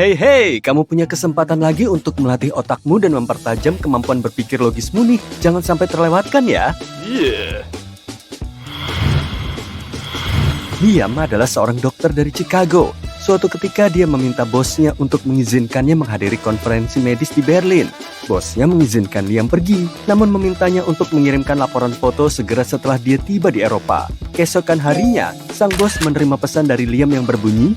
Hei hei, kamu punya kesempatan lagi untuk melatih otakmu dan mempertajam kemampuan berpikir logismu nih. Jangan sampai terlewatkan ya. Liam adalah seorang dokter dari Chicago. Suatu ketika dia meminta bosnya untuk mengizinkannya menghadiri konferensi medis di Berlin. Bosnya mengizinkan Liam pergi, namun memintanya untuk mengirimkan laporan foto segera setelah dia tiba di Eropa. Keesokan harinya, sang bos menerima pesan dari Liam yang berbunyi,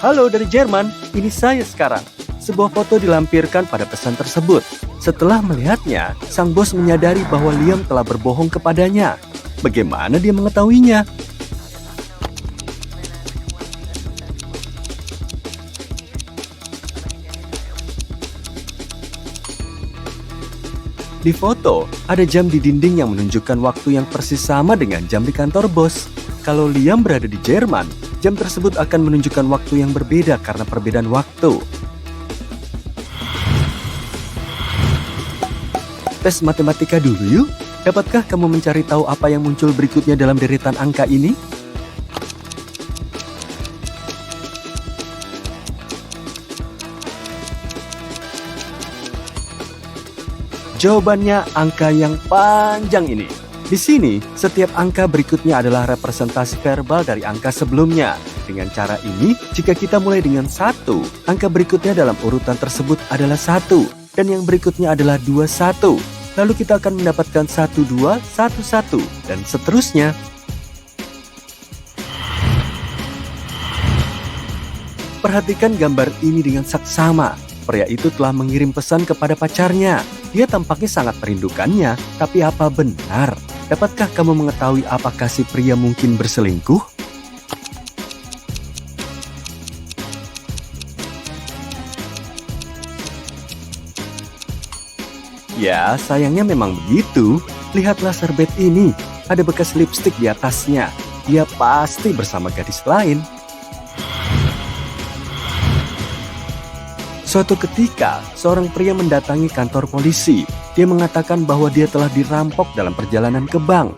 "Halo dari Jerman, ini saya sekarang." Sebuah foto dilampirkan pada pesan tersebut. Setelah melihatnya, sang bos menyadari bahwa Liam telah berbohong kepadanya. Bagaimana dia mengetahuinya? Di foto, ada jam di dinding yang menunjukkan waktu yang persis sama dengan jam di kantor bos. Kalau Liam berada di Jerman, jam tersebut akan menunjukkan waktu yang berbeda karena perbedaan waktu. Tes matematika dulu yuk. Dapatkah kamu mencari tahu apa yang muncul berikutnya dalam deretan angka ini? Jawabannya angka yang panjang ini. Di sini, setiap angka berikutnya adalah representasi verbal dari angka sebelumnya. Dengan cara ini, jika kita mulai dengan 1, angka berikutnya dalam urutan tersebut adalah 1, dan yang berikutnya adalah 21. Lalu kita akan mendapatkan 1, 2, 1, 1, dan seterusnya. Perhatikan gambar ini dengan saksama. Pria itu telah mengirim pesan kepada pacarnya. Dia tampaknya sangat merindukannya, tapi apa benar? Dapatkah kamu mengetahui apakah si pria mungkin berselingkuh? Ya, sayangnya memang begitu. Lihatlah serbet ini, ada bekas lipstik di atasnya. Dia pasti bersama gadis lain. Suatu ketika, seorang pria mendatangi kantor polisi. Dia mengatakan bahwa dia telah dirampok dalam perjalanan ke bank.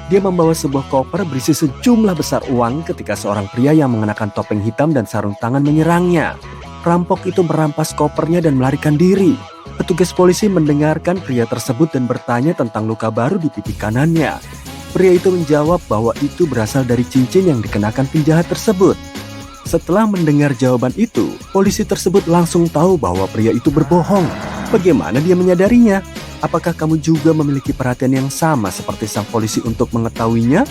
Dia membawa sebuah koper berisi sejumlah besar uang ketika seorang pria yang mengenakan topeng hitam dan sarung tangan menyerangnya. Perampok itu merampas kopernya dan melarikan diri. Petugas polisi mendengarkan pria tersebut dan bertanya tentang luka baru di pipi kanannya. Pria itu menjawab bahwa itu berasal dari cincin yang dikenakan penjahat tersebut. Setelah mendengar jawaban itu, polisi tersebut langsung tahu bahwa pria itu berbohong. Bagaimana dia menyadarinya? Apakah kamu juga memiliki perhatian yang sama seperti sang polisi untuk mengetahuinya?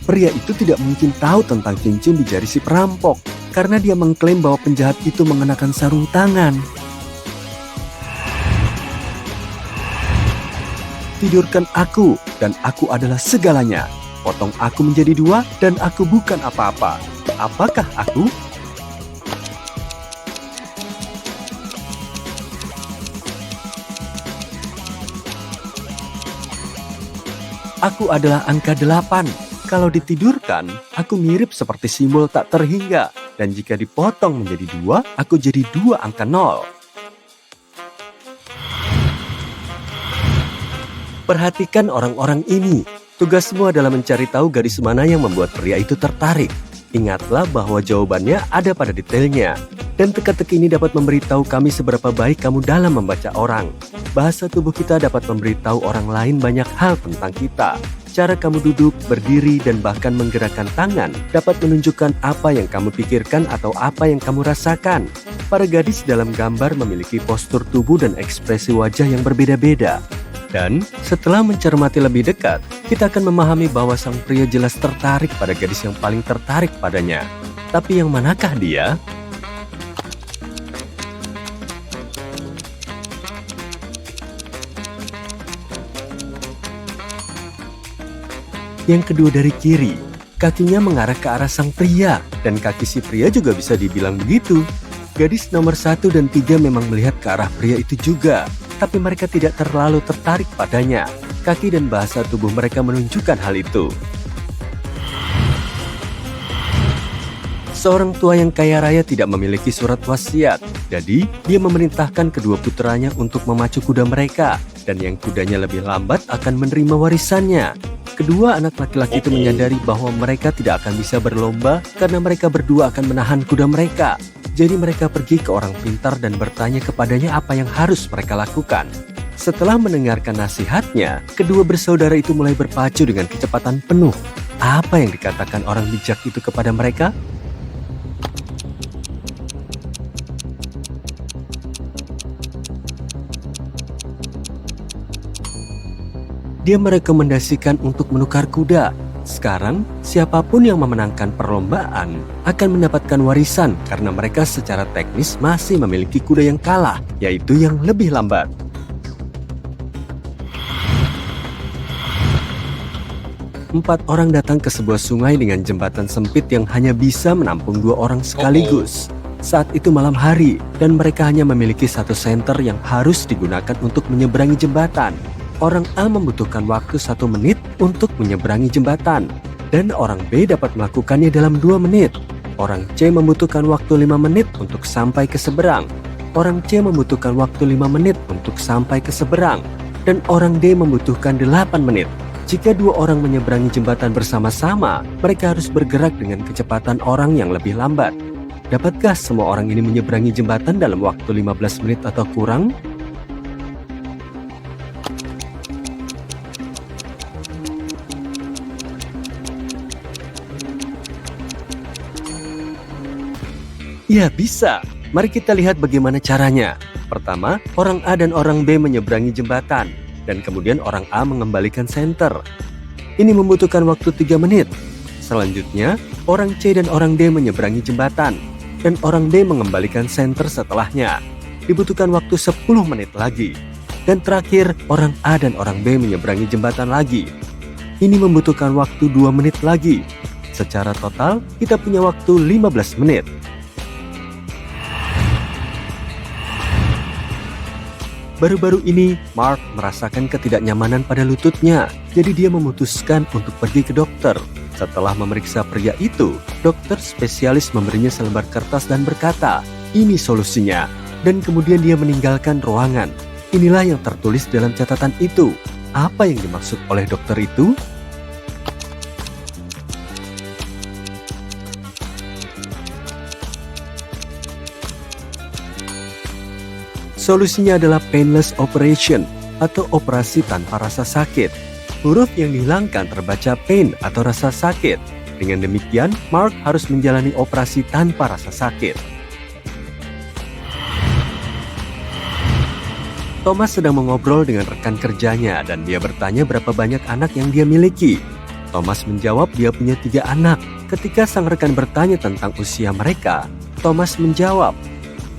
Pria itu tidak mungkin tahu tentang cincin di jari si perampok, karena dia mengklaim bahwa penjahat itu mengenakan sarung tangan. Tidurkan aku, dan aku adalah segalanya. Potong aku menjadi 2, dan aku bukan apa-apa. Apakah aku? Aku adalah angka 8. Kalau ditidurkan, aku mirip seperti simbol tak terhingga. Dan jika dipotong menjadi 2, aku jadi 2 angka 0. Perhatikan orang-orang ini. Tugasmu adalah mencari tahu gadis mana yang membuat pria itu tertarik. Ingatlah bahwa jawabannya ada pada detailnya. Dan teka-teki ini dapat memberitahu kami seberapa baik kamu dalam membaca orang. Bahasa tubuh kita dapat memberitahu orang lain banyak hal tentang kita. Cara kamu duduk, berdiri, dan bahkan menggerakkan tangan dapat menunjukkan apa yang kamu pikirkan atau apa yang kamu rasakan. Para gadis dalam gambar memiliki postur tubuh dan ekspresi wajah yang berbeda-beda. Dan setelah mencermati lebih dekat, kita akan memahami bahwa sang pria jelas tertarik pada gadis yang paling tertarik padanya. Tapi yang manakah dia? Yang kedua dari kiri, kakinya mengarah ke arah sang pria, dan kaki si pria juga bisa dibilang begitu. Gadis nomor 1 dan 3 memang melihat ke arah pria itu juga, tapi mereka tidak terlalu tertarik padanya. Kaki dan bahasa tubuh mereka menunjukkan hal itu. Seorang tua yang kaya raya tidak memiliki surat wasiat, jadi dia memerintahkan kedua putranya untuk memacu kuda mereka. dan yang kudanya lebih lambat akan menerima warisannya. Kedua anak laki-laki itu menyadari bahwa mereka tidak akan bisa berlomba karena mereka berdua akan menahan kuda mereka. Jadi mereka pergi ke orang pintar dan bertanya kepadanya apa yang harus mereka lakukan. Setelah mendengarkan nasihatnya, kedua bersaudara itu mulai berpacu dengan kecepatan penuh. Apa yang dikatakan orang bijak itu kepada mereka? Dia merekomendasikan untuk menukar kuda. Sekarang, siapapun yang memenangkan perlombaan akan mendapatkan warisan karena mereka secara teknis masih memiliki kuda yang kalah, yaitu yang lebih lambat. Empat orang datang ke sebuah sungai dengan jembatan sempit yang hanya bisa menampung 2 orang sekaligus. Saat itu malam hari, dan mereka hanya memiliki 1 senter yang harus digunakan untuk menyeberangi jembatan. Orang A membutuhkan waktu 1 menit untuk menyeberangi jembatan, dan orang B dapat melakukannya dalam 2 menit. Orang C membutuhkan waktu 5 menit untuk sampai ke seberang. Orang C membutuhkan waktu 5 menit untuk sampai ke seberang, dan orang D membutuhkan 8 menit. Jika 2 orang menyeberangi jembatan bersama-sama, mereka harus bergerak dengan kecepatan orang yang lebih lambat. Dapatkah semua orang ini menyeberangi jembatan dalam waktu 15 menit atau kurang? Ya, bisa. Mari kita lihat bagaimana caranya. Pertama, orang A dan orang B menyeberangi jembatan, dan kemudian orang A mengembalikan senter. Ini membutuhkan waktu 3 menit. Selanjutnya, orang C dan orang D menyeberangi jembatan, dan orang D mengembalikan senter setelahnya. Dibutuhkan waktu 10 menit lagi. Dan terakhir, orang A dan orang B menyeberangi jembatan lagi. Ini membutuhkan waktu 2 menit lagi. Secara total, kita punya waktu 15 menit. Baru-baru ini, Mark merasakan ketidaknyamanan pada lututnya, jadi dia memutuskan untuk pergi ke dokter. Setelah memeriksa pria itu, dokter spesialis memberinya selembar kertas dan berkata, "Ini solusinya." Dan kemudian dia meninggalkan ruangan. Inilah yang tertulis dalam catatan itu. Apa yang dimaksud oleh dokter itu? Solusinya adalah painless operation atau operasi tanpa rasa sakit. Huruf yang dihilangkan terbaca pain atau rasa sakit. Dengan demikian, Mark harus menjalani operasi tanpa rasa sakit. Thomas sedang mengobrol dengan rekan kerjanya dan dia bertanya berapa banyak anak yang dia miliki. Thomas menjawab dia punya 3 anak. Ketika sang rekan bertanya tentang usia mereka, Thomas menjawab,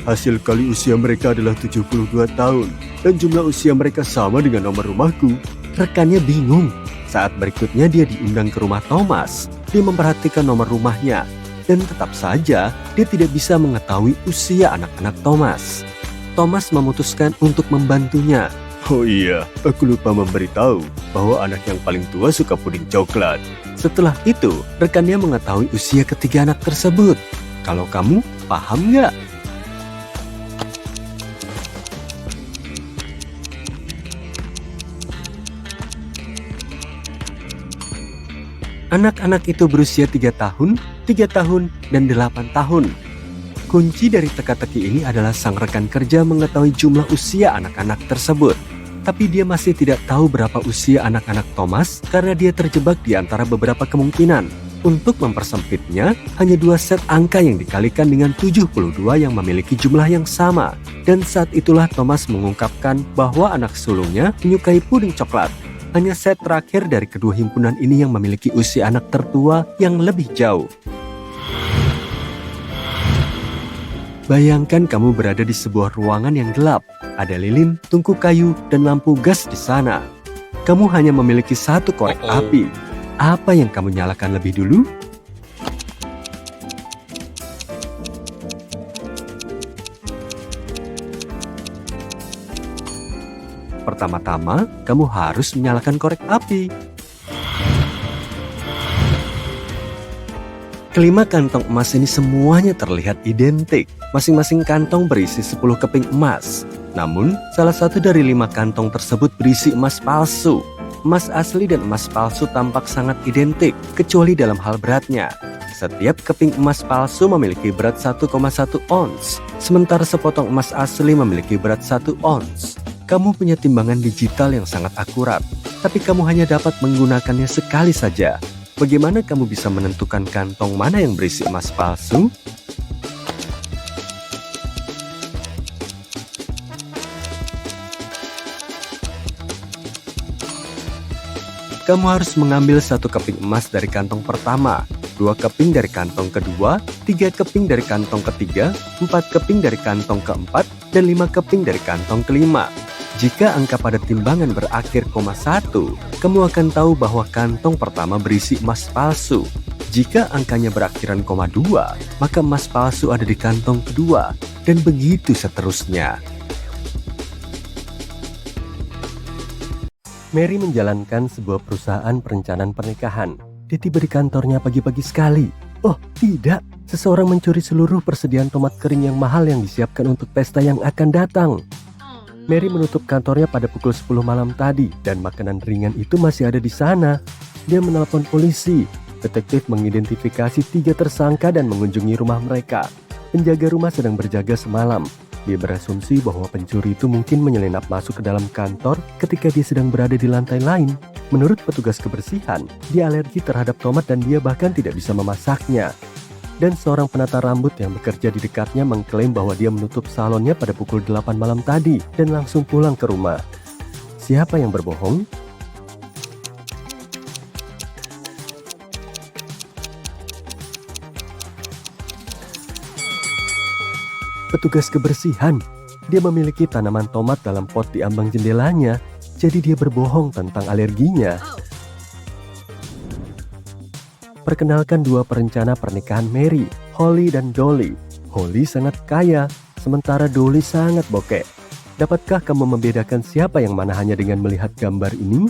"Hasil kali usia mereka adalah 72 tahun, dan jumlah usia mereka sama dengan nomor rumahku." Rekannya bingung. Saat berikutnya dia diundang ke rumah Thomas. Dia memperhatikan nomor rumahnya, dan tetap saja dia tidak bisa mengetahui usia anak-anak Thomas. Thomas memutuskan untuk membantunya. "Oh iya, aku lupa memberitahu bahwa anak yang paling tua suka puding coklat." Setelah itu, rekannya mengetahui usia ketiga anak tersebut. Kalau kamu, paham nggak? Anak-anak itu berusia 3 tahun, 3 tahun, dan 8 tahun. Kunci dari teka-teki ini adalah sang rekan kerja mengetahui jumlah usia anak-anak tersebut. Tapi dia masih tidak tahu berapa usia anak-anak Thomas karena dia terjebak di antara beberapa kemungkinan. Untuk mempersempitnya, hanya 2 set angka yang dikalikan dengan 72 yang memiliki jumlah yang sama. Dan saat itulah Thomas mengungkapkan bahwa anak sulungnya menyukai puding coklat. Hanya set terakhir dari kedua himpunan ini yang memiliki usia anak tertua yang lebih jauh. Bayangkan kamu berada di sebuah ruangan yang gelap. Ada lilin, tungku kayu, dan lampu gas di sana. Kamu hanya memiliki 1 korek api. Apa yang kamu nyalakan lebih dulu? Pertama-tama, kamu harus menyalakan korek api. Kelima kantong emas ini semuanya terlihat identik. Masing-masing kantong berisi 10 keping emas. Namun, salah satu dari 5 kantong tersebut berisi emas palsu. Emas asli dan emas palsu tampak sangat identik, kecuali dalam hal beratnya. Setiap keping emas palsu memiliki berat 1,1 ons, sementara sepotong emas asli memiliki berat 1 ons. Kamu punya timbangan digital yang sangat akurat, tapi kamu hanya dapat menggunakannya sekali saja. Bagaimana kamu bisa menentukan kantong mana yang berisi emas palsu? Kamu harus mengambil 1 keping emas dari kantong pertama, 2 keping dari kantong kedua, 3 keping dari kantong ketiga, 4 keping dari kantong keempat, dan 5 keping dari kantong kelima. Jika angka pada timbangan berakhir koma 1, kamu akan tahu bahwa kantong pertama berisi emas palsu. Jika angkanya berakhiran koma 2, maka emas palsu ada di kantong kedua, dan begitu seterusnya. Mary menjalankan sebuah perusahaan perencanaan pernikahan. Dia tiba di kantornya pagi-pagi sekali. Oh, tidak. Seseorang mencuri seluruh persediaan tomat kering yang mahal yang disiapkan untuk pesta yang akan datang. Mary menutup kantornya pada pukul 10 malam tadi dan makanan ringan itu masih ada di sana. Dia menelpon polisi. Detektif mengidentifikasi 3 tersangka dan mengunjungi rumah mereka. Penjaga rumah sedang berjaga semalam. Dia berasumsi bahwa pencuri itu mungkin menyelinap masuk ke dalam kantor ketika dia sedang berada di lantai lain. Menurut petugas kebersihan, dia alergi terhadap tomat dan dia bahkan tidak bisa memasaknya. Dan seorang penata rambut yang bekerja di dekatnya mengklaim bahwa dia menutup salonnya pada pukul 8 malam tadi dan langsung pulang ke rumah. Siapa yang berbohong? Petugas kebersihan. Dia memiliki tanaman tomat dalam pot di ambang jendelanya, jadi dia berbohong tentang alerginya. Perkenalkan 2 perencana pernikahan Mary, Holly dan Dolly. Holly sangat kaya, sementara Dolly sangat bokeh. Dapatkah kamu membedakan siapa yang mana hanya dengan melihat gambar ini?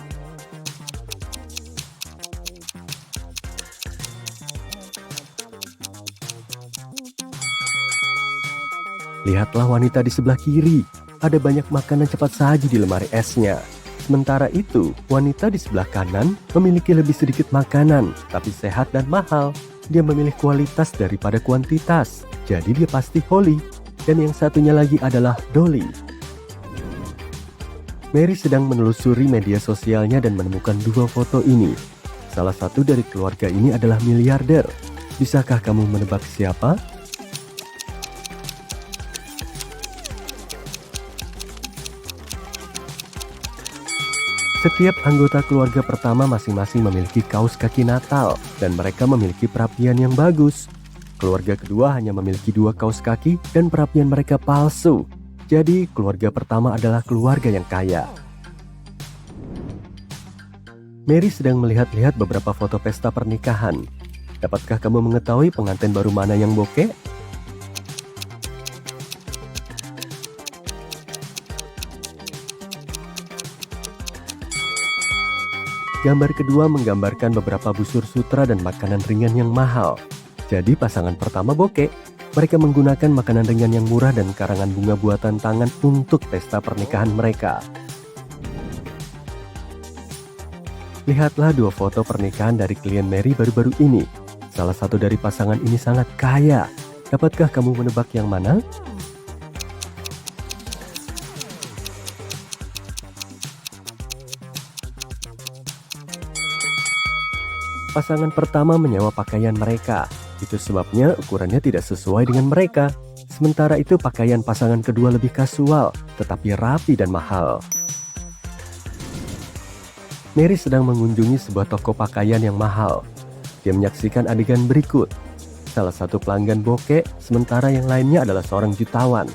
Lihatlah wanita di sebelah kiri. Ada banyak makanan cepat saji di lemari esnya. Sementara itu, wanita di sebelah kanan memiliki lebih sedikit makanan, tapi sehat dan mahal. Dia memilih kualitas daripada kuantitas. Jadi dia pasti Holly. Dan yang satunya lagi adalah Dolly. Mary sedang menelusuri media sosialnya dan menemukan 2 foto ini. Salah satu dari keluarga ini adalah miliarder. Bisakah kamu menebak siapa? Setiap anggota keluarga pertama masing-masing memiliki kaos kaki Natal dan mereka memiliki perapian yang bagus. Keluarga kedua hanya memiliki 2 kaos kaki dan perapian mereka palsu. Jadi keluarga pertama adalah keluarga yang kaya. Mary sedang melihat-lihat beberapa foto pesta pernikahan. Dapatkah kamu mengetahui pengantin baru mana yang bokeh? Gambar kedua menggambarkan beberapa busur sutra dan makanan ringan yang mahal. Jadi pasangan pertama bokeh. Mereka menggunakan makanan ringan yang murah dan karangan bunga buatan tangan untuk pesta pernikahan mereka. Lihatlah 2 foto pernikahan dari klien Mary baru-baru ini. Salah satu dari pasangan ini sangat kaya. Dapatkah kamu menebak yang mana? Pasangan pertama menyewa pakaian mereka. Itu sebabnya ukurannya tidak sesuai dengan mereka. Sementara itu pakaian pasangan kedua lebih kasual, tetapi rapi dan mahal. Mary sedang mengunjungi sebuah toko pakaian yang mahal. Dia menyaksikan adegan berikut. Salah satu pelanggan bokeh, sementara yang lainnya adalah seorang jutawan.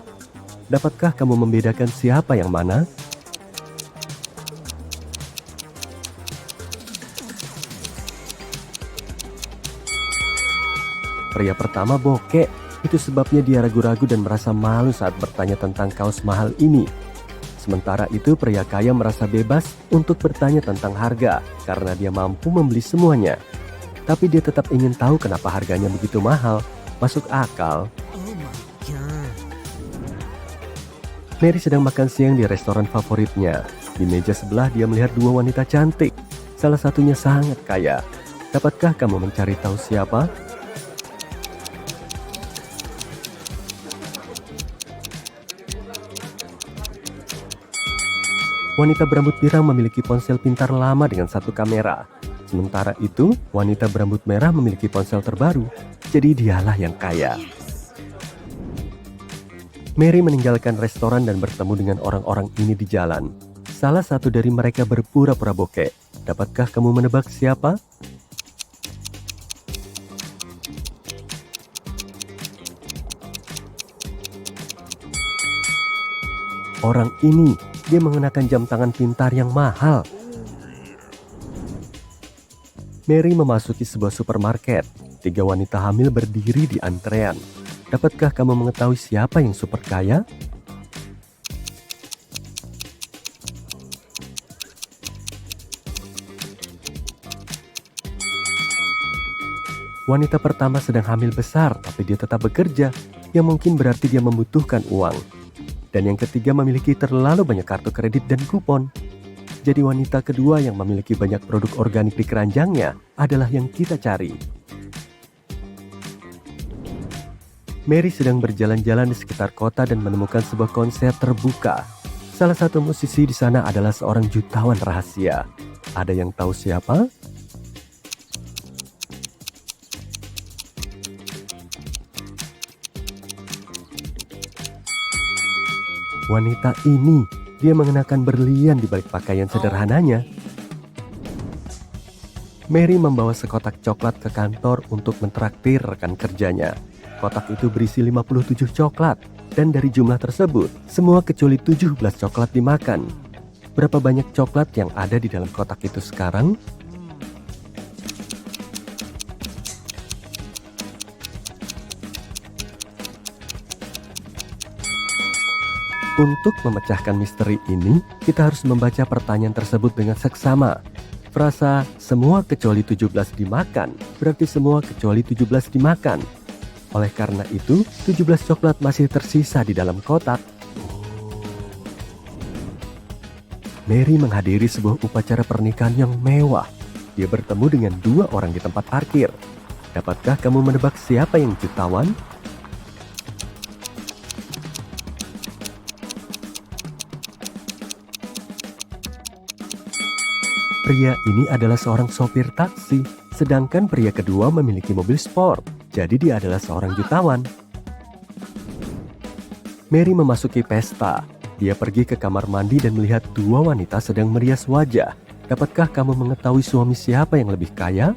Dapatkah kamu membedakan siapa yang mana? Pria pertama bokeh, itu sebabnya dia ragu-ragu dan merasa malu saat bertanya tentang kaos mahal ini. Sementara itu pria kaya merasa bebas untuk bertanya tentang harga karena dia mampu membeli semuanya. Tapi dia tetap ingin tahu kenapa harganya begitu mahal. Masuk akal. Mary sedang makan siang di restoran favoritnya. Di meja sebelah dia melihat dua wanita cantik. Salah satunya sangat kaya. Dapatkah kamu mencari tahu siapa? Wanita berambut pirang memiliki ponsel pintar lama dengan satu kamera. Sementara itu, wanita berambut merah memiliki ponsel terbaru. Jadi dialah yang kaya. Mary meninggalkan restoran dan bertemu dengan orang-orang ini di jalan. Salah satu dari mereka berpura-pura bokeh. Dapatkah kamu menebak siapa? Orang ini, dia mengenakan jam tangan pintar yang mahal. Mary memasuki sebuah supermarket. 3 wanita hamil berdiri di antrean. Dapatkah kamu mengetahui siapa yang super kaya? Wanita pertama sedang hamil besar, tapi dia tetap bekerja, yang mungkin berarti dia membutuhkan uang. Dan yang ketiga memiliki terlalu banyak kartu kredit dan kupon. Jadi wanita kedua yang memiliki banyak produk organik di keranjangnya adalah yang kita cari. Mary sedang berjalan-jalan di sekitar kota dan menemukan sebuah konser terbuka. Salah satu musisi di sana adalah seorang jutawan rahasia. Ada yang tahu siapa? Wanita ini, dia mengenakan berlian di balik pakaian sederhananya. Mary membawa sekotak coklat ke kantor untuk mentraktir rekan kerjanya. Kotak itu berisi 57 coklat, dan dari jumlah tersebut, semua kecuali 17 coklat dimakan. Berapa banyak coklat yang ada di dalam kotak itu sekarang? Untuk memecahkan misteri ini, kita harus membaca pertanyaan tersebut dengan seksama. Frasa semua kecuali 17 dimakan, berarti semua kecuali 17 dimakan. Oleh karena itu, 17 coklat masih tersisa di dalam kotak. Mary menghadiri sebuah upacara pernikahan yang mewah. Dia bertemu dengan 2 orang di tempat parkir. Dapatkah kamu menebak siapa yang jutawan? Pria ini adalah seorang sopir taksi, sedangkan pria kedua memiliki mobil sport. Jadi dia adalah seorang jutawan. Mary memasuki pesta. Dia pergi ke kamar mandi dan melihat 2 wanita sedang merias wajah. Dapatkah kamu mengetahui suami siapa yang lebih kaya?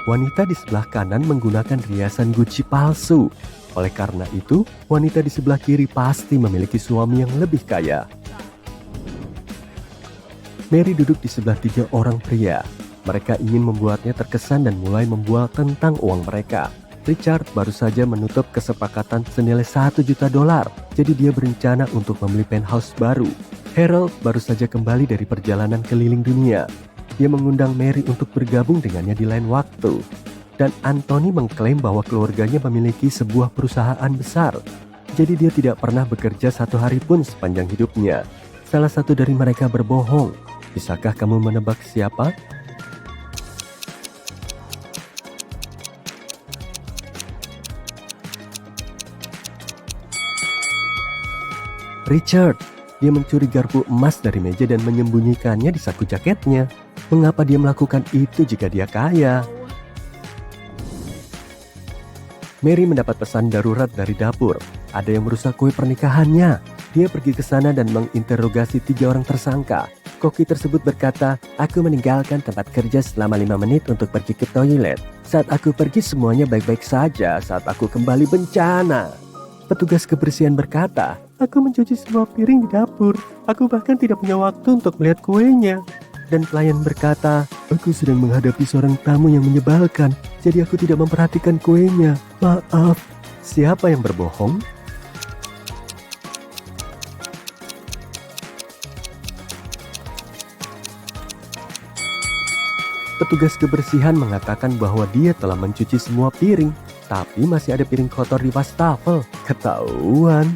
Wanita di sebelah kanan menggunakan riasan Gucci palsu. Oleh karena itu, wanita di sebelah kiri pasti memiliki suami yang lebih kaya. Mary duduk di sebelah 3 orang pria. Mereka ingin membuatnya terkesan dan mulai membual tentang uang mereka. Richard baru saja menutup kesepakatan senilai $1 juta. Jadi dia berencana untuk membeli penthouse baru. Harold baru saja kembali dari perjalanan keliling dunia. Dia mengundang Mary untuk bergabung dengannya di lain waktu. Dan Anthony mengklaim bahwa keluarganya memiliki sebuah perusahaan besar. Jadi dia tidak pernah bekerja 1 hari pun sepanjang hidupnya. Salah satu dari mereka berbohong. Bisakah kamu menebak siapa? Richard. Dia mencuri garpu emas dari meja dan menyembunyikannya di saku jaketnya. Mengapa dia melakukan itu jika dia kaya? Mary mendapat pesan darurat dari dapur. Ada yang merusak kue pernikahannya. Dia pergi ke sana dan menginterogasi 3 orang tersangka. Koki tersebut berkata, "Aku meninggalkan tempat kerja selama 5 menit untuk pergi ke toilet. Saat aku pergi semuanya baik-baik saja, saat aku kembali bencana." Petugas kebersihan berkata, "Aku mencuci semua piring di dapur. Aku bahkan tidak punya waktu untuk melihat kuenya." Dan pelayan berkata, "Aku sedang menghadapi seorang tamu yang menyebalkan, jadi aku tidak memperhatikan kuenya. Maaf." Siapa yang berbohong? Petugas kebersihan mengatakan bahwa dia telah mencuci semua piring, tapi masih ada piring kotor di wastafel. Ketahuan.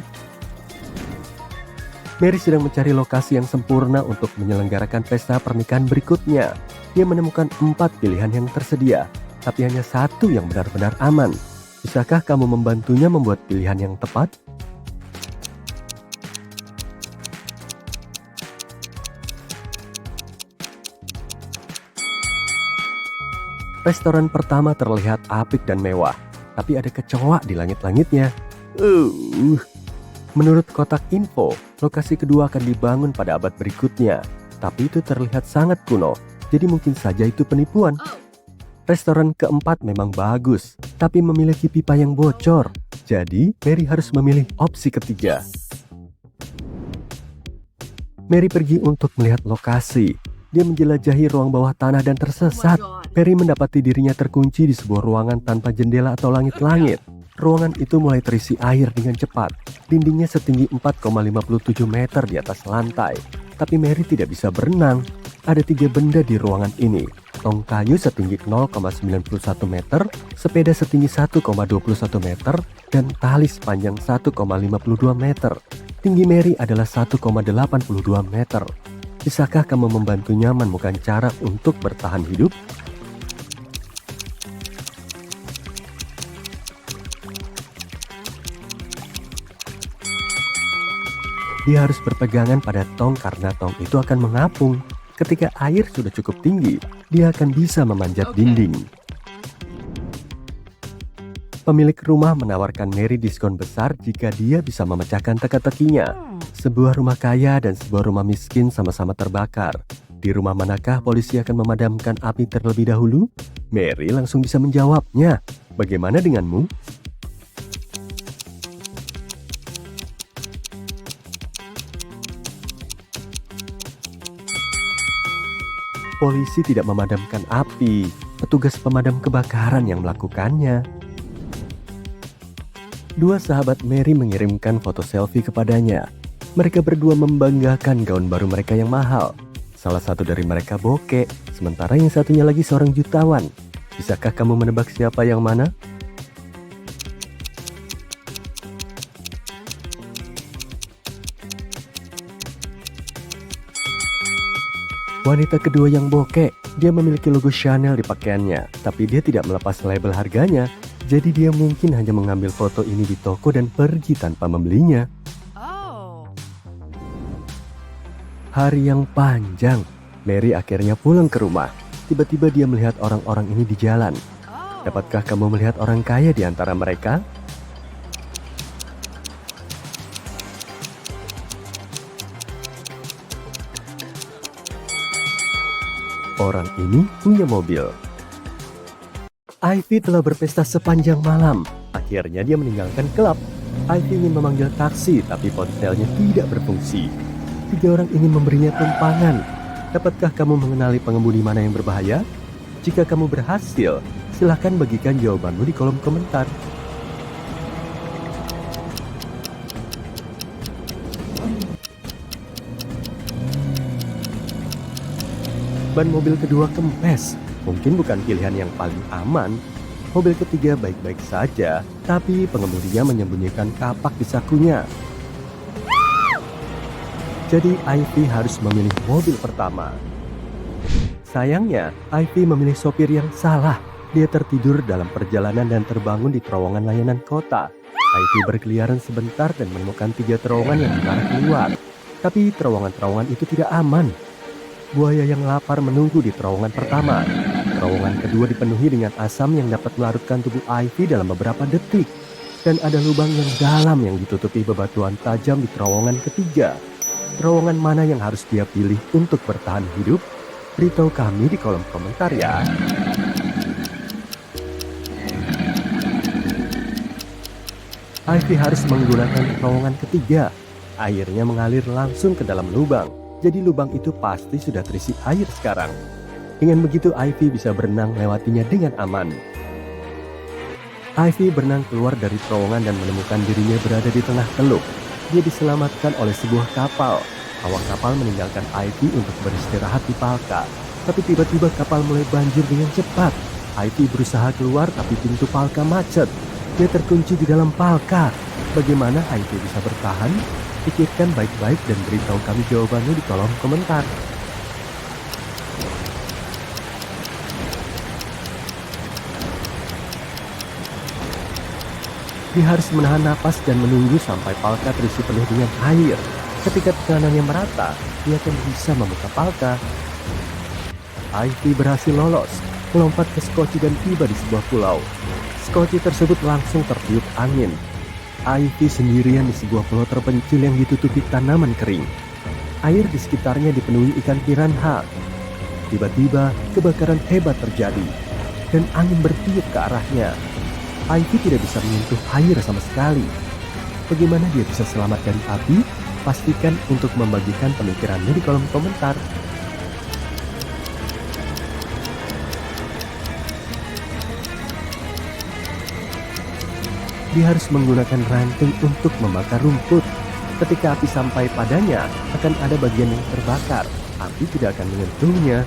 Mary sedang mencari lokasi yang sempurna untuk menyelenggarakan pesta pernikahan berikutnya. Dia menemukan 4 pilihan yang tersedia, tapi hanya satu yang benar-benar aman. Bisakah kamu membantunya membuat pilihan yang tepat? Restoran pertama terlihat apik dan mewah, tapi ada kecoa di langit-langitnya. Menurut kotak info, lokasi kedua akan dibangun pada abad berikutnya, tapi itu terlihat sangat kuno, jadi mungkin saja itu penipuan. Restoran keempat memang bagus, tapi memiliki pipa yang bocor, jadi Mary harus memilih opsi ketiga. Mary pergi untuk melihat lokasi. Dia menjelajahi ruang bawah tanah dan tersesat. Mary mendapati dirinya terkunci di sebuah ruangan tanpa jendela atau langit-langit. Ruangan itu mulai terisi air dengan cepat. Dindingnya setinggi 4,57 meter di atas lantai. Tapi Mary tidak bisa berenang. Ada 3 benda di ruangan ini. Tong kayu setinggi 0,91 meter, sepeda setinggi 1,21 meter, dan tali sepanjang 1,52 meter. Tinggi Mary adalah 1,82 meter. Bisakah kamu membantunya menemukan cara untuk bertahan hidup? Dia harus berpegangan pada tong karena tong itu akan mengapung. Ketika air sudah cukup tinggi, dia akan bisa memanjat dinding. Pemilik rumah menawarkan Mary diskon besar jika dia bisa memecahkan teka-tekinya. Sebuah rumah kaya dan sebuah rumah miskin sama-sama terbakar. Di rumah manakah polisi akan memadamkan api terlebih dahulu? Mary langsung bisa menjawabnya. Bagaimana denganmu? Polisi tidak memadamkan api. Petugas pemadam kebakaran yang melakukannya. Dua sahabat Mary mengirimkan foto selfie kepadanya. Mereka berdua membanggakan gaun baru mereka yang mahal. Salah satu dari mereka bokeh, sementara yang satunya lagi seorang jutawan. Bisakah kamu menebak siapa yang mana? Wanita kedua yang bokeh, dia memiliki logo Chanel di pakaiannya, tapi dia tidak melepas label harganya, jadi dia mungkin hanya mengambil foto ini di toko dan pergi tanpa membelinya. Hari yang panjang, Mary akhirnya pulang ke rumah. Tiba-tiba dia melihat orang-orang ini di jalan. Dapatkah kamu melihat orang kaya di antara mereka? Orang ini punya mobil. Ivy telah berpesta sepanjang malam. Akhirnya dia meninggalkan klub. Ivy ingin memanggil taksi, tapi ponselnya tidak berfungsi. 3 orang ini memberinya tumpangan. Dapatkah kamu mengenali pengemudi mana yang berbahaya? Jika kamu berhasil, silahkan bagikan jawabanmu di kolom komentar. Ban mobil kedua kempes. Mungkin bukan pilihan yang paling aman. Mobil ketiga baik-baik saja, tapi pengemudinya menyembunyikan kapak di sakunya. Jadi Ivy harus memilih mobil pertama. Sayangnya, Ivy memilih sopir yang salah. Dia tertidur dalam perjalanan dan terbangun di terowongan layanan kota. Ivy berkeliaran sebentar dan menemukan 3 terowongan yang mengarah keluar. Tapi terowongan-terowongan itu tidak aman. Buaya yang lapar menunggu di terowongan pertama. Terowongan kedua dipenuhi dengan asam yang dapat melarutkan tubuh Ivy dalam beberapa detik. Dan ada lubang yang dalam yang ditutupi bebatuan tajam di terowongan ketiga. Terowongan mana yang harus dia pilih untuk bertahan hidup? Beritahu kami di kolom komentar ya. Ivy harus menggunakan terowongan ketiga. Airnya mengalir langsung ke dalam lubang. Jadi lubang itu pasti sudah terisi air sekarang. Dengan begitu Ivy bisa berenang lewatinya dengan aman. Ivy berenang keluar dari terowongan dan menemukan dirinya berada di tengah teluk. Dia diselamatkan oleh sebuah kapal. Awak kapal meninggalkan Ivy untuk beristirahat di palka. Tapi tiba-tiba kapal mulai banjir dengan cepat. Ivy berusaha keluar tapi pintu Palka macet. Dia terkunci di dalam Palka. Bagaimana Ivy bisa bertahan? Pikirkan baik-baik dan beritahu kami jawabannya di kolom komentar. Dia harus menahan napas dan menunggu sampai Palka terisi penuh dengan air. Ketika tekanannya merata, dia akan bisa membuka Palka. Ivy berhasil lolos, melompat ke Skoci dan tiba di sebuah pulau. Skoci tersebut langsung tertiup angin. Ivy sendirian di sebuah pulau terpencil yang ditutupi tanaman kering. Air di sekitarnya dipenuhi ikan piranha. Tiba-tiba kebakaran hebat terjadi dan angin bertiup ke arahnya. Ivy tidak bisa menyentuh air sama sekali. Bagaimana dia bisa selamat dari api? Pastikan untuk membagikan pemikirannya di kolom komentar. Dia harus menggunakan ranting untuk membakar rumput. Ketika api sampai padanya, akan ada bagian yang terbakar. Api tidak akan menyentuhnya.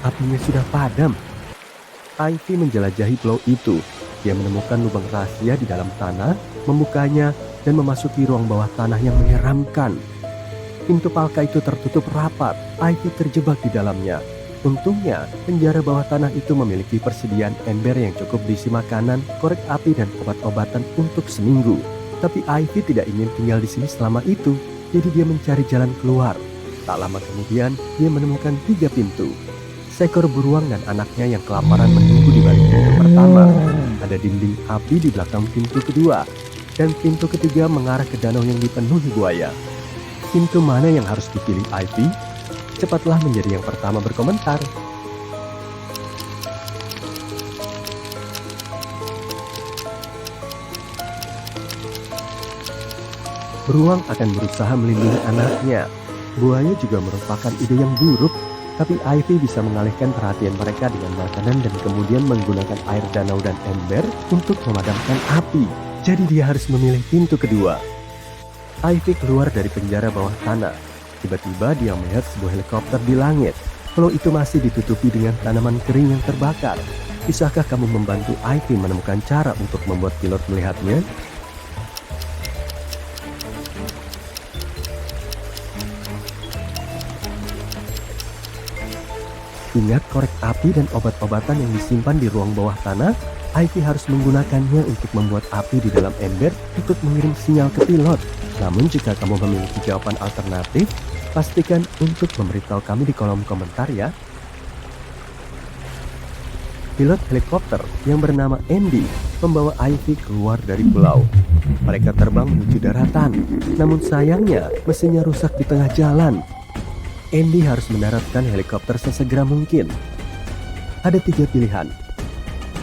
Apinya sudah padam. Ivy menjelajahi pulau itu. Dia menemukan lubang rahasia di dalam tanah, membukanya, dan memasuki ruang bawah tanah yang menyeramkan. Pintu Palka itu tertutup rapat. Ivy terjebak di dalamnya. Untungnya, penjara bawah tanah itu memiliki persediaan ember yang cukup diisi makanan, korek api, dan obat-obatan untuk seminggu. Tapi Ivy tidak ingin tinggal di sini selama itu, jadi dia mencari jalan keluar. Tak lama kemudian, dia menemukan 3 pintu. Seekor beruang dan anaknya yang kelaparan menunggu di balik pintu pertama. Ada dinding api di belakang pintu kedua, dan pintu ketiga mengarah ke danau yang dipenuhi buaya. Pintu mana yang harus dipilih Ivy? Cepatlah menjadi yang pertama berkomentar. Beruang akan berusaha melindungi anaknya. Buaya juga merupakan ide yang buruk, tapi Ivy bisa mengalihkan perhatian mereka dengan makanan dan kemudian menggunakan air danau dan ember untuk memadamkan api. Jadi dia harus memilih pintu kedua. Ivy keluar dari penjara bawah tanah. Tiba-tiba dia melihat sebuah helikopter di langit. Pulau itu masih ditutupi dengan tanaman kering yang terbakar. Bisakah kamu membantu Ivy menemukan cara untuk membuat pilot melihatnya? Ingat korek api dan obat-obatan yang disimpan di ruang bawah tanah. Ivy harus menggunakannya untuk membuat api di dalam ember untuk mengirim sinyal ke pilot. Namun jika kamu memiliki jawaban alternatif, pastikan untuk memberitahu kami di kolom komentar ya. Pilot helikopter yang bernama Andy membawa Ivy keluar dari pulau. Mereka terbang menuju daratan, namun sayangnya mesinnya rusak di tengah jalan. Andy harus mendaratkan helikopter sesegera mungkin. Ada 3 pilihan.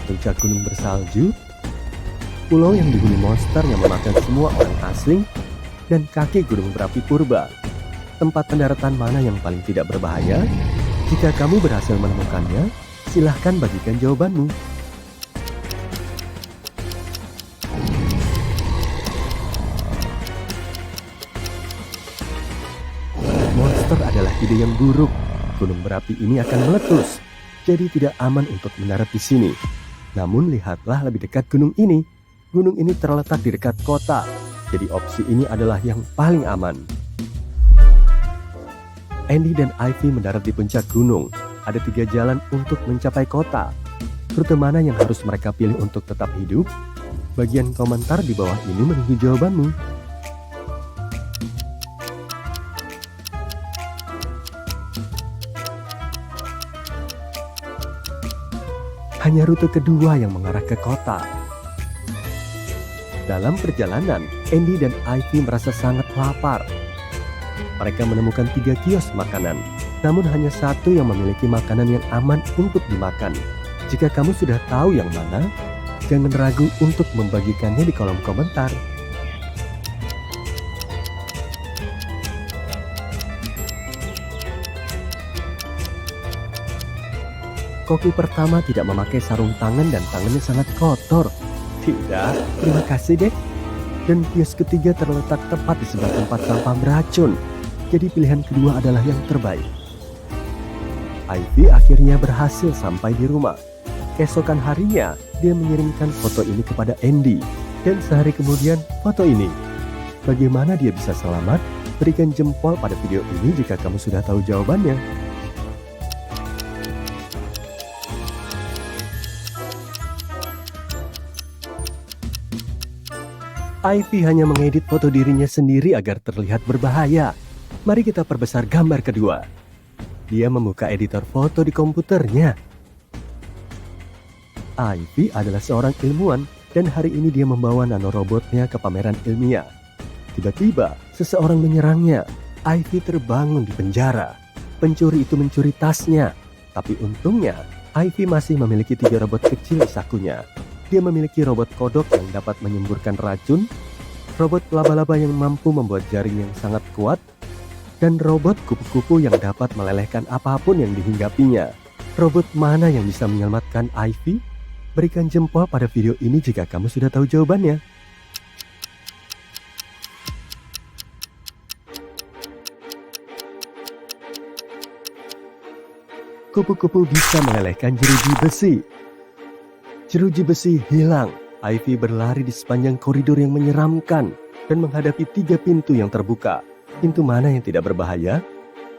Puncak gunung bersalju, pulau yang dihuni monster yang memakan semua orang asing, dan kaki gunung berapi purba. Tempat pendaratan mana yang paling tidak berbahaya? Jika kamu berhasil menemukannya, silahkan bagikan jawabanmu. Monster adalah ide yang buruk. Gunung berapi ini akan meletus, jadi tidak aman untuk mendarat di sini. Namun lihatlah lebih dekat gunung ini. Gunung ini terletak di dekat kota, jadi opsi ini adalah yang paling aman. Andy dan Ivy mendarat di puncak gunung. Ada 3 jalan untuk mencapai kota. Rute mana yang harus mereka pilih untuk tetap hidup? Bagian komentar di bawah ini menunggu jawabanmu. Hanya rute kedua yang mengarah ke kota. Dalam perjalanan, Andy dan Ivy merasa sangat lapar. Mereka menemukan 3 kios makanan, namun hanya 1 yang memiliki makanan yang aman untuk dimakan. Jika kamu sudah tahu yang mana, jangan ragu untuk membagikannya di kolom komentar. Koki pertama tidak memakai sarung tangan dan tangannya sangat kotor. Tidak, terima kasih deh. Dan kios ketiga terletak tepat di sebelah tempat sampah beracun. Jadi pilihan kedua adalah yang terbaik. Ivy akhirnya berhasil sampai di rumah. Keesokan harinya, dia mengirimkan foto ini kepada Andy. Dan sehari kemudian, foto ini. Bagaimana dia bisa selamat? Berikan jempol pada video ini jika kamu sudah tahu jawabannya. Ivy hanya mengedit foto dirinya sendiri agar terlihat berbahaya. Mari kita perbesar gambar kedua. Dia membuka editor foto di komputernya. Ivy adalah seorang ilmuwan dan hari ini dia membawa nanorobotnya ke pameran ilmiah. Tiba-tiba, seseorang menyerangnya. Ivy terbangun di penjara. Pencuri itu mencuri tasnya. Tapi untungnya, Ivy masih memiliki 3 robot kecil di sakunya. Dia memiliki robot kodok yang dapat menyemburkan racun, robot laba-laba yang mampu membuat jaring yang sangat kuat, dan robot kupu-kupu yang dapat melelehkan apapun yang dihinggapinya. Robot mana yang bisa menyelamatkan Ivy? Berikan jempol pada video ini jika kamu sudah tahu jawabannya. Kupu-kupu bisa melelehkan jeruji besi. Jeruji besi hilang. Ivy berlari di sepanjang koridor yang menyeramkan dan menghadapi 3 pintu yang terbuka. Pintu mana yang tidak berbahaya?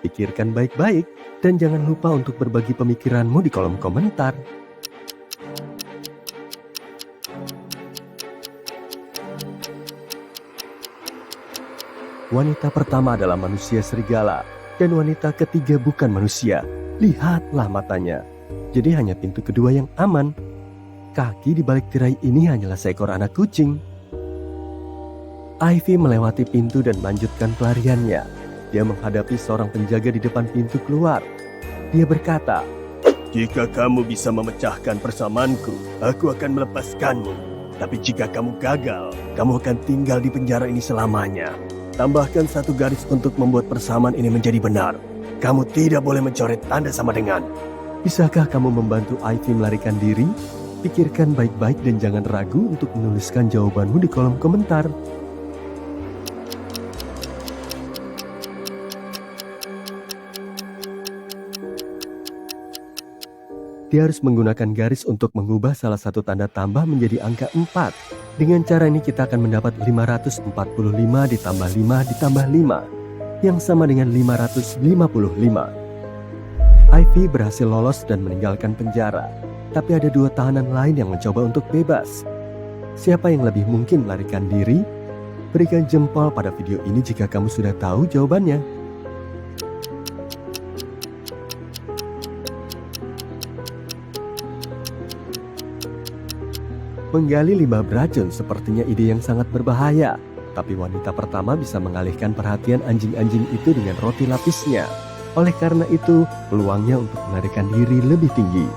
Pikirkan baik-baik dan jangan lupa untuk berbagi pemikiranmu di kolom komentar. Wanita pertama adalah manusia serigala, dan wanita ketiga bukan manusia. Lihatlah matanya. Jadi hanya pintu kedua yang aman. Kaki di balik tirai ini hanyalah seekor anak kucing. Ivy melewati pintu dan melanjutkan pelariannya. Dia menghadapi seorang penjaga di depan pintu keluar. Dia berkata, "Jika kamu bisa memecahkan persamaanku, aku akan melepaskanmu. Tapi jika kamu gagal, kamu akan tinggal di penjara ini selamanya. Tambahkan 1 garis untuk membuat persamaan ini menjadi benar. Kamu tidak boleh mencoret tanda sama dengan." Bisakah kamu membantu Ivy melarikan diri? Pikirkan baik-baik dan jangan ragu untuk menuliskan jawabanmu di kolom komentar. Dia harus menggunakan garis untuk mengubah salah satu tanda tambah menjadi angka 4. Dengan cara ini kita akan mendapat 545 ditambah 5 ditambah 5, yang sama dengan 555. Ivy berhasil lolos dan meninggalkan penjara, tapi ada 2 tahanan lain yang mencoba untuk bebas. Siapa yang lebih mungkin melarikan diri? Berikan jempol pada video ini jika kamu sudah tahu jawabannya. Menggali limbah beracun sepertinya ide yang sangat berbahaya, tapi wanita pertama bisa mengalihkan perhatian anjing-anjing itu dengan roti lapisnya. Oleh karena itu, peluangnya untuk melarikan diri lebih tinggi.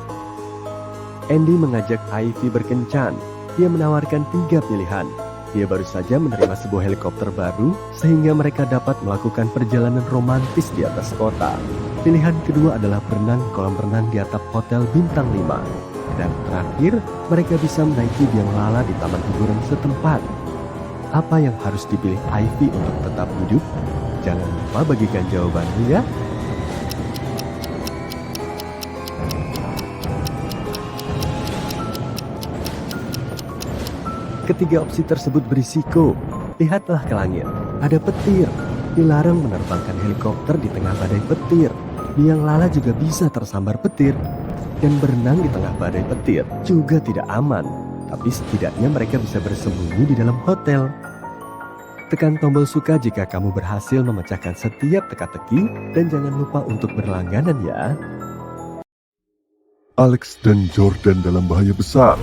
Andy mengajak Ivy berkencan. Dia menawarkan 3 pilihan. Dia baru saja menerima sebuah helikopter baru sehingga mereka dapat melakukan perjalanan romantis di atas kota. Pilihan kedua adalah berenang di kolam renang di atap hotel bintang 5. Dan terakhir, mereka bisa menaiki biang lala di taman hiburan setempat. Apa yang harus dipilih Ivy untuk tetap hidup? Jangan lupa bagikan jawabannya ya. Ketiga opsi tersebut berisiko. Lihatlah ke langit. Ada petir. Dilarang menerbangkan helikopter di tengah badai petir. Biang lala juga bisa tersambar petir. Dan berenang di tengah badai petir juga tidak aman. Tapi setidaknya mereka bisa bersembunyi di dalam hotel. Tekan tombol suka jika kamu berhasil memecahkan setiap teka-teki. Dan jangan lupa untuk berlangganan ya. Alex dan Jordan dalam bahaya besar.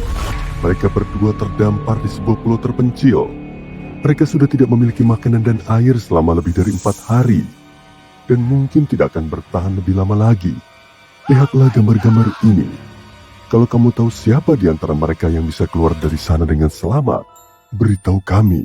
Mereka berdua terdampar di sebuah pulau terpencil. Mereka sudah tidak memiliki makanan dan air selama lebih dari 4 hari. Dan mungkin tidak akan bertahan lebih lama lagi. Lihatlah gambar-gambar ini. Kalau kamu tahu siapa di antara mereka yang bisa keluar dari sana dengan selamat, beritahu kami.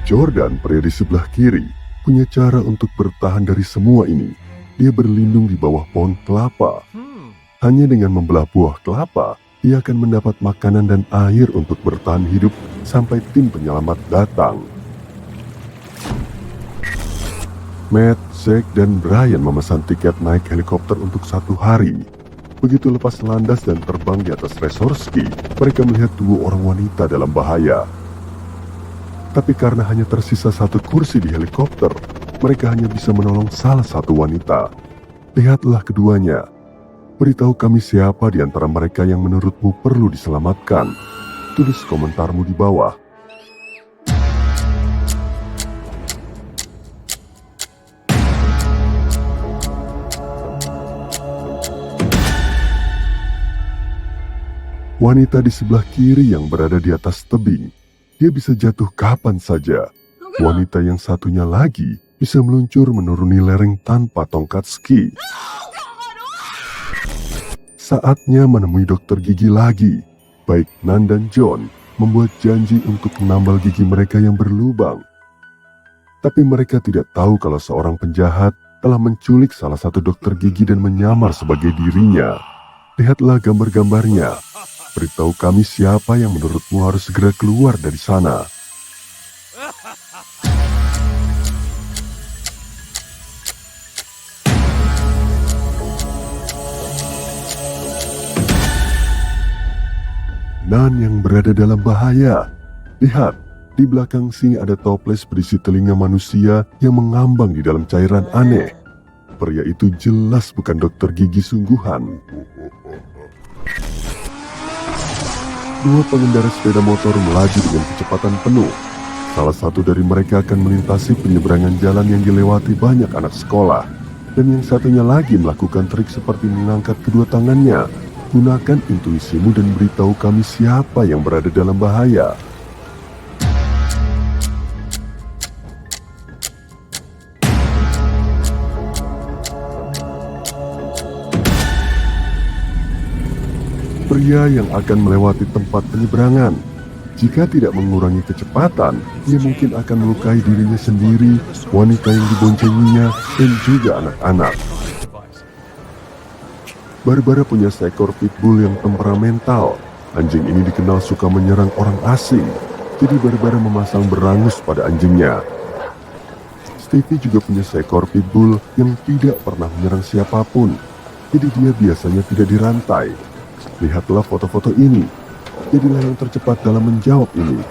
Jordan, pria di sebelah kiri, punya cara untuk bertahan dari semua ini. Dia berlindung di bawah pohon kelapa. Hanya dengan membelah buah kelapa, dia akan mendapat makanan dan air untuk bertahan hidup sampai tim penyelamat datang. Matt, Zack, dan Brian memesan tiket naik helikopter untuk 1 hari. Begitu lepas landas dan terbang di atas resor ski, mereka melihat 2 orang wanita dalam bahaya. Tapi karena hanya tersisa 1 kursi di helikopter, mereka hanya bisa menolong salah satu wanita. Lihatlah keduanya. Beritahu kami siapa di antara mereka yang menurutmu perlu diselamatkan. Tulis komentarmu di bawah. Wanita di sebelah kiri yang berada di atas tebing, dia bisa jatuh kapan saja. Wanita yang satunya lagi bisa meluncur menuruni lereng tanpa tongkat ski. Saatnya menemui dokter gigi lagi. Baik Nan dan John membuat janji untuk menambal gigi mereka yang berlubang. Tapi mereka tidak tahu kalau seorang penjahat telah menculik salah satu dokter gigi dan menyamar sebagai dirinya. Lihatlah gambar-gambarnya. Beritahu kami siapa yang menurutmu harus segera keluar dari sana. Nan yang berada dalam bahaya. Lihat, di belakang sini ada toples berisi telinga manusia yang mengambang di dalam cairan aneh. Pria itu jelas bukan dokter gigi sungguhan. 2 pengendara sepeda motor melaju dengan kecepatan penuh. Salah satu dari mereka akan melintasi penyeberangan jalan yang dilewati banyak anak sekolah. Dan yang satunya lagi melakukan trik seperti mengangkat kedua tangannya. Gunakan intuisimu dan beritahu kami siapa yang berada dalam bahaya. Pria yang akan melewati tempat penyeberangan. Jika tidak mengurangi kecepatan, ia mungkin akan melukai dirinya sendiri, wanita yang diboncenginya, dan juga anak-anak. Barbara punya seekor pitbull yang temperamental. Anjing ini dikenal suka menyerang orang asing, jadi Barbara memasang berangus pada anjingnya. Stevie juga punya seekor pitbull yang tidak pernah menyerang siapapun, jadi dia biasanya tidak dirantai. Lihatlah foto-foto ini. Jadilah yang tercepat dalam menjawab ini.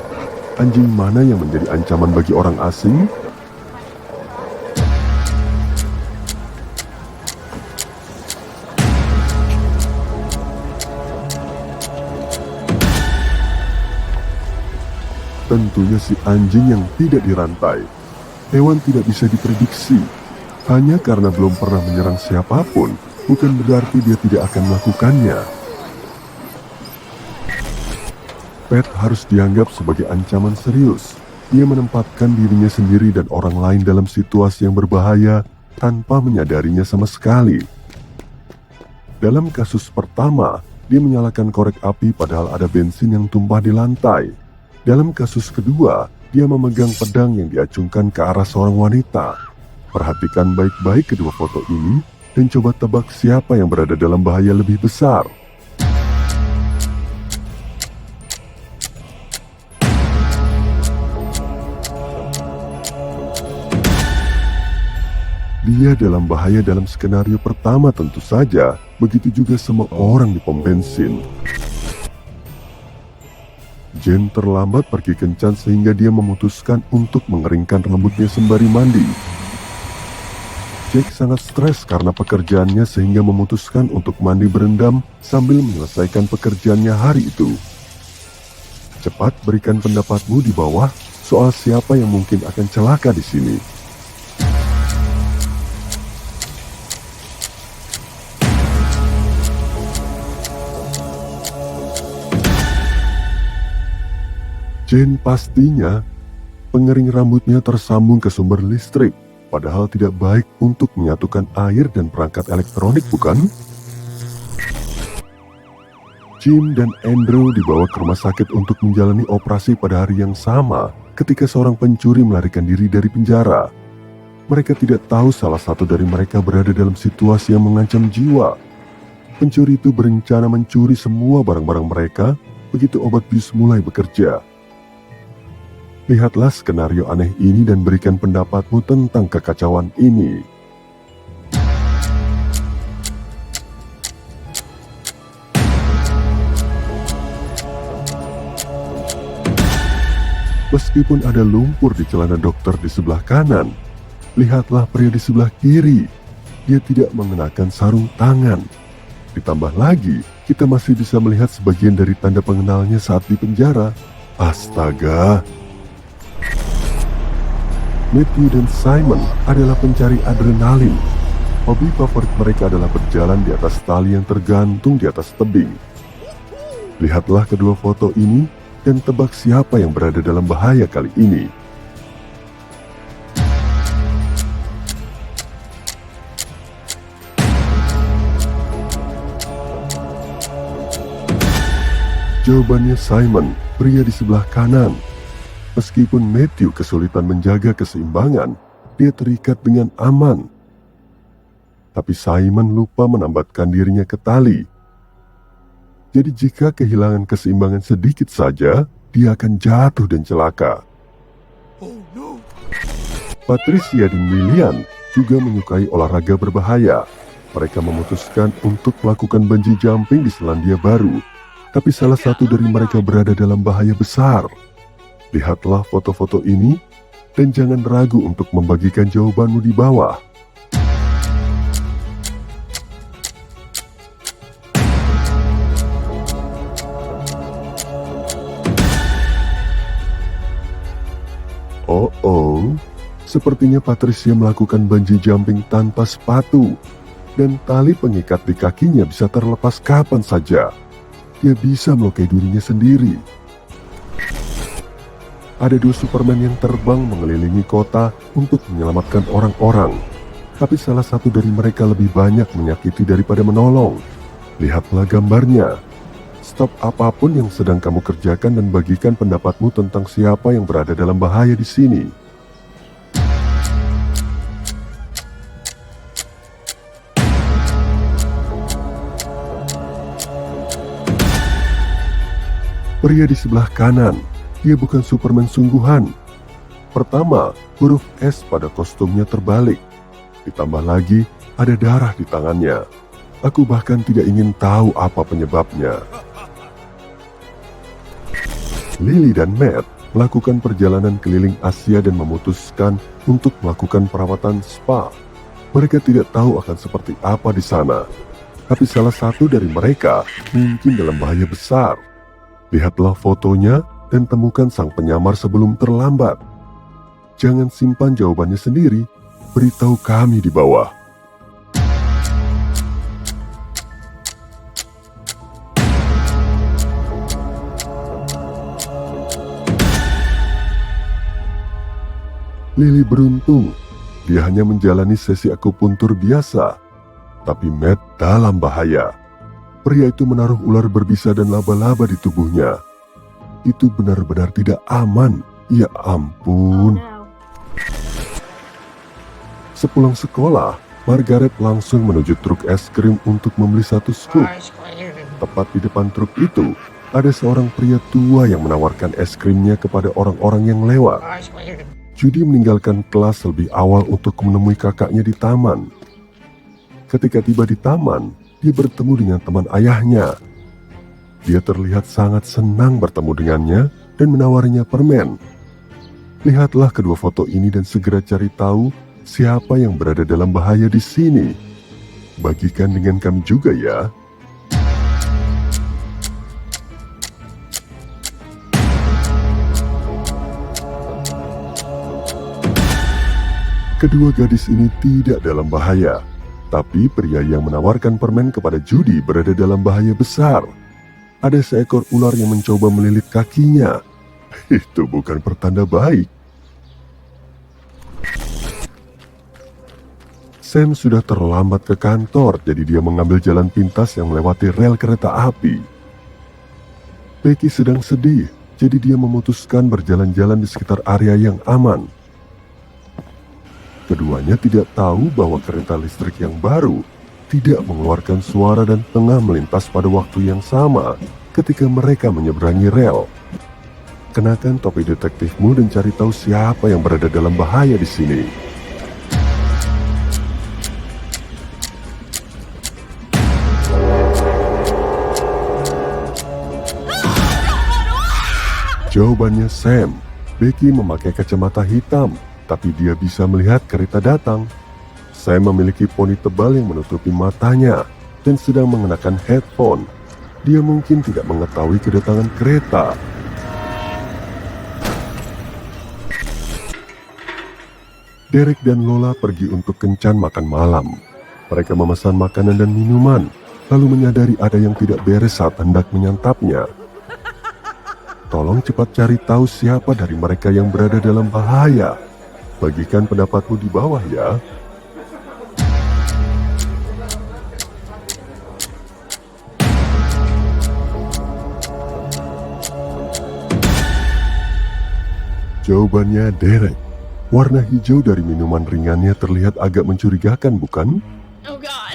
Anjing mana yang menjadi ancaman bagi orang asing? Tentunya si anjing yang tidak dirantai. Hewan tidak bisa diprediksi. Hanya karena belum pernah menyerang siapapun, bukan berarti dia tidak akan melakukannya. Pet harus dianggap sebagai ancaman serius. Dia menempatkan dirinya sendiri dan orang lain dalam situasi yang berbahaya tanpa menyadarinya sama sekali. Dalam kasus pertama, dia menyalakan korek api padahal ada bensin yang tumpah di lantai. Dalam kasus kedua, dia memegang pedang yang diacungkan ke arah seorang wanita. Perhatikan baik-baik kedua foto ini dan coba tebak siapa yang berada dalam bahaya lebih besar. Dia dalam bahaya dalam skenario pertama tentu saja, begitu juga semua orang di pom bensin. Jen terlambat pergi kencan sehingga dia memutuskan untuk mengeringkan rambutnya sembari mandi. Jack sangat stres karena pekerjaannya sehingga memutuskan untuk mandi berendam sambil menyelesaikan pekerjaannya hari itu. Cepat berikan pendapatmu di bawah soal siapa yang mungkin akan celaka di sini. Jane pastinya pengering rambutnya tersambung ke sumber listrik, padahal tidak baik untuk menyatukan air dan perangkat elektronik, bukan? Jim dan Andrew dibawa ke rumah sakit untuk menjalani operasi pada hari yang sama ketika seorang pencuri melarikan diri dari penjara. Mereka tidak tahu salah satu dari mereka berada dalam situasi yang mengancam jiwa. Pencuri itu berencana mencuri semua barang-barang mereka begitu obat bius mulai bekerja. Lihatlah skenario aneh ini dan berikan pendapatmu tentang kekacauan ini. Meskipun ada lumpur di celana dokter di sebelah kanan, lihatlah pria di sebelah kiri. Dia tidak mengenakan sarung tangan. Ditambah lagi, kita masih bisa melihat sebagian dari tanda pengenalnya saat di penjara. Astaga! Matthew dan Simon adalah pencari adrenalin. Hobi favorit mereka adalah berjalan di atas tali yang tergantung di atas tebing. Lihatlah kedua foto ini dan tebak siapa yang berada dalam bahaya kali ini. Jawabannya Simon, pria di sebelah kanan. Meskipun Matthew kesulitan menjaga keseimbangan, dia terikat dengan aman. Tapi Simon lupa menambatkan dirinya ke tali. Jadi jika kehilangan keseimbangan sedikit saja, dia akan jatuh dan celaka. Patricia dan Lillian juga menyukai olahraga berbahaya. Mereka memutuskan untuk melakukan bungee jumping di Selandia Baru. Tapi salah satu dari mereka berada dalam bahaya besar. Lihatlah foto-foto ini dan jangan ragu untuk membagikan jawabanmu di bawah. Oh, sepertinya Patricia melakukan bungee jumping tanpa sepatu dan tali pengikat di kakinya bisa terlepas kapan saja. Dia bisa melukai dirinya sendiri. Ada dua Superman yang terbang mengelilingi kota untuk menyelamatkan orang-orang. Tapi salah satu dari mereka lebih banyak menyakiti daripada menolong. Lihatlah gambarnya. Stop apapun yang sedang kamu kerjakan dan bagikan pendapatmu tentang siapa yang berada dalam bahaya di sini. Pria di sebelah kanan, dia bukan Superman sungguhan. Pertama, huruf S pada kostumnya terbalik. Ditambah lagi, ada darah di tangannya. Aku bahkan tidak ingin tahu apa penyebabnya. Lily dan Matt melakukan perjalanan keliling Asia dan memutuskan untuk melakukan perawatan spa. Mereka tidak tahu akan seperti apa di sana. Tapi salah satu dari mereka mungkin dalam bahaya besar. Lihatlah fotonya dan temukan sang penyamar sebelum terlambat. Jangan simpan jawabannya sendiri, beritahu kami di bawah. Lily beruntung, dia hanya menjalani sesi akupuntur biasa. Tapi Matt dalam bahaya. Pria itu menaruh ular berbisa dan laba-laba di tubuhnya. Itu benar-benar tidak aman. Ya ampun. Sepulang sekolah, Margaret langsung menuju truk es krim untuk membeli satu scoop. Tepat di depan truk itu, ada seorang pria tua yang menawarkan es krimnya kepada orang-orang yang lewat. Judy meninggalkan kelas lebih awal untuk menemui kakaknya di taman. Ketika tiba di taman, dia bertemu dengan teman ayahnya. Dia terlihat sangat senang bertemu dengannya dan menawarinya permen. Lihatlah kedua foto ini dan segera cari tahu siapa yang berada dalam bahaya di sini. Bagikan dengan kami juga ya. Kedua gadis ini tidak dalam bahaya. Tapi pria yang menawarkan permen kepada Judy berada dalam bahaya besar. Ada seekor ular yang mencoba melilit kakinya. Itu bukan pertanda baik. Sam sudah terlambat ke kantor, jadi dia mengambil jalan pintas yang melewati rel kereta api. Becky sedang sedih, jadi dia memutuskan berjalan-jalan di sekitar area yang aman. Keduanya tidak tahu bahwa kereta listrik yang baru tidak mengeluarkan suara dan tengah melintas pada waktu yang sama ketika mereka menyeberangi rel. Kenakan topi detektifmu dan cari tahu siapa yang berada dalam bahaya di sini. Jawabannya Sam. Becky memakai kacamata hitam, tapi dia bisa melihat kereta datang. Sam memiliki poni tebal yang menutupi matanya dan sedang mengenakan headphone. Dia mungkin tidak mengetahui kedatangan kereta. Derek dan Lola pergi untuk kencan makan malam. Mereka memesan makanan dan minuman, lalu menyadari ada yang tidak beres saat hendak menyantapnya. Tolong cepat cari tahu siapa dari mereka yang berada dalam bahaya. Bagikan pendapatmu di bawah ya. Jawabannya Derek. Warna hijau dari minuman ringannya terlihat agak mencurigakan, bukan? Oh God.